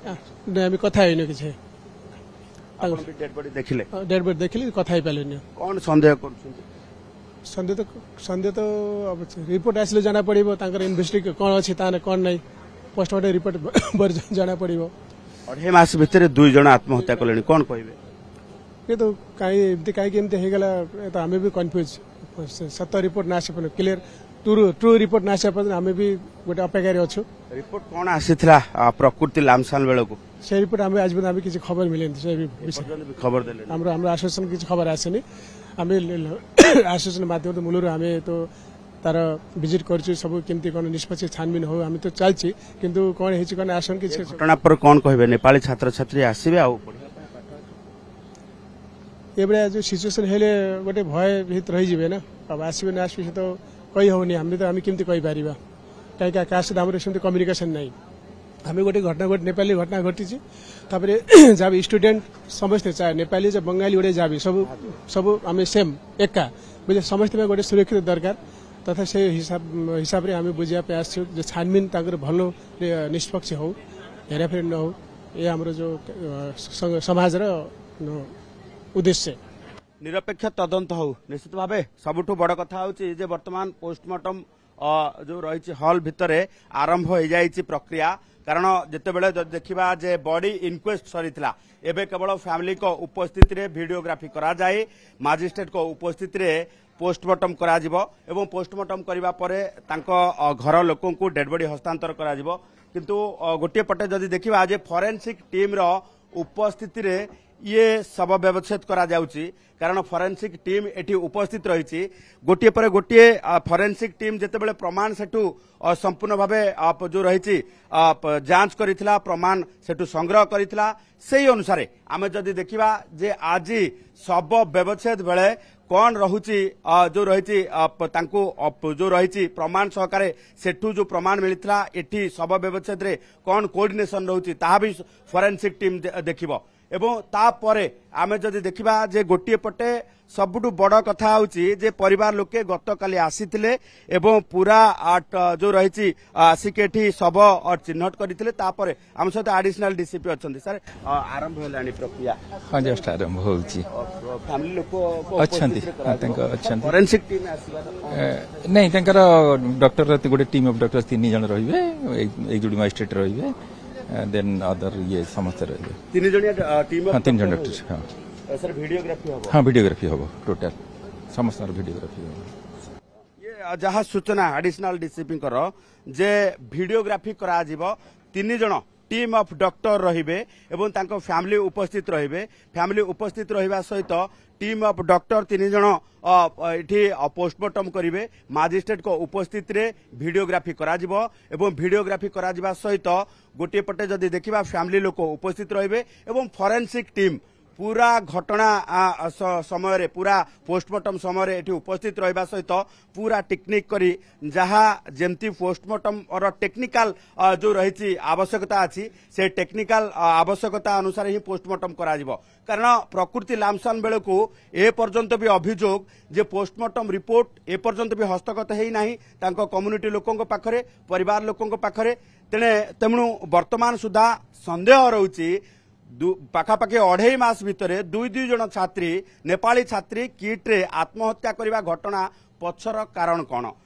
आम कथा है कि डेड बॉडी देखिले डेड बॉडी देखिले कथा पारे कौन संदेह कर संदेह तो अब रिपोर्ट आसले जाना पड़ो इन्वेस्टिगेट कौन अच्छी कौन ना पोस्टमार्टम रिपोर्ट जाना पड़ो 2.5 मास भितर 2 जन आत्महत्या कले कौन कहे ये तो कहीं होगला तो आम भी कन्फ्यूज सत रिपोर्ट ना आसे क्लीयर ट्रू रिपोर्ट ना आसे आम भी गोटे अपेक्षा अच्छु रिपोर्ट कौन आसी प्रकृति लामसाल बेल को से रिपोर्ट आम आज आम किसी खबर मिले खबर देले आम आश्वासन किसी खबर आसेनी आम आश्वासन माध्यम मूलर आम तो तार विजिट कर सब केमती कौन निष्पक्ष छानबीन हो आम तो चलती किंतु कौन है कौन आसन किसी घटना पर कौन कहे नेपाली छात्र छात्री आसबे ये भाया जो सिचुएसन हेले गोटे भय भीत रही ना अब आसबे ना आसबे तो कही होनी आम तो आम केमती कही पार कहीं क्या सहित आम सेमती कम्युनिकेशन ना आम गोटे घटना नेपाली घटना घटी जब स्टूडेंट समस्ते चाहे नेपाली चाहे बंगाली गोटे जब सब सब आम सेम एका बुझे समस्त गोटे सुरक्षित दरकार तथा से हिसाब से आम बुझापी आसो छानबीन भल निष्पक्ष हो हेराफेरी न हो ये आम जो समाज उद्देश्य निरपेक्ष तदंत हो निश्चित भाव सबुठ बड़ कथा हूँ बर्तमान पोस्टमार्टम जो रही हल भितर आरंभ हो जाइए प्रक्रिया कारण जितेबले देखा जे बॉडी इनक्वेस्ट सरीला एबे केवल फैमिली को उपस्थित रे वीडियोग्राफी करा जाए मजिस्ट्रेट को उपस्थित रे पोस्टमार्टम करा जिवो एवं पोस्टमार्टम करिबा परे तांको घर लोकों को डेड बॉडी हस्तांतर करा जिवो किंतु गोटे पटे जदि देखिबा जे फोरेंसिक टीम रो उपस्थिति रे ये शव व्यवच्छेद करा जाउची कारण फोरेंसिक टीम एठी उपस्थित रही गोटे पर गोटे फोरेंसिक टीम जेतेबेले प्रमाण सेठू संपूर्ण भाव जो रही जांच करिथिला प्रमाण सेठू संग्रह करिथिला सेही अनुसार आमे जदि देखिबा जे आज शव व्यवच्छेद बेले कौन रहुची जो रही जो रही प्रमाण सहकारे सेठू जो प्रमाण मिलता एठी शव व्यवच्छेद रे कौन कोऑर्डिनेशन रहुची ताहा भी फोरेंसिक टीम देखिबो एवं तापरे आमे जदि देखिबा जे गोटे पटे सबुठु बड़ कथा होची जे परिवार लोके गत काली आसीथिले एवं पूरा जो रही आसिकेठी सब चिन्हट करथिले तापरे आम सहित एडिशनल डीसीपी अछंती सर आरंभ होलानी प्रक्रिया हां जस्ट आरंभ होची फैमिली लोक अछंती तांका अछंती फोरेंसिक टीम आसीबा नहीं तांकर डॉक्टर गोटे टीम ऑफ डॉक्टर 3 जन रहिबे एक जोडी मजिस्ट्रेट रहिबे देन अदर ये समस्त रहिबे 3 जणिया टीम ऑफ 3 जन डॉक्टर हां सर वीडियोग्राफी हो हां वीडियोग्राफी हो टोटल समस्त वीडियोग्राफी हो ये जहाँ सूचना एडिशनल डीसीपी करो जे वीडियोग्राफी करा जिवो 3 जण टीम ऑफ डॉक्टर रहिबे एवं तांको फैमिली उपस्थित रहिबे फैमिली उपस्थित रहिबा सहित टीम ऑफ डॉक्टर 3 जण एठी पोस्टमार्टम करिवे मजिस्ट्रेट को उपस्थित रे वीडियोग्राफी करा जिवो एवं वीडियोग्राफी करा जिबा सहित गोटे पटे जदि देखिबा फैमिली लोक उपस्थित रहिबे एवं फोरेंसिक टीम पूरा घटना समय रे पूरा पोस्टमार्टम समय रे एठी उपस्थित रहिबा सहित पूरा टेक्निक करी जहाँ जेमती पोस्टमार्टम और टेक्निकल जो रही आवश्यकता अच्छी से टेक्निकल आवश्यकता अनुसार ही पोस्टमार्टम करा जिवो कारण प्रकृति लामसान बेले को ए पर्यंत भी अभियोग जे पोस्टमार्टम रिपोर्ट ए पर्यंत भी हस्तगत है नहीं तांको कम्युनिटी लोकों पाखरे परिवार लोकों पाखरे तेणु वर्तमान सुधा संदेह रहुची पाखापाखि 2.5 मास भितर 2 जन छात्री नेपाली छात्री किट रे आत्महत्या करने घटना पछर कारण कौन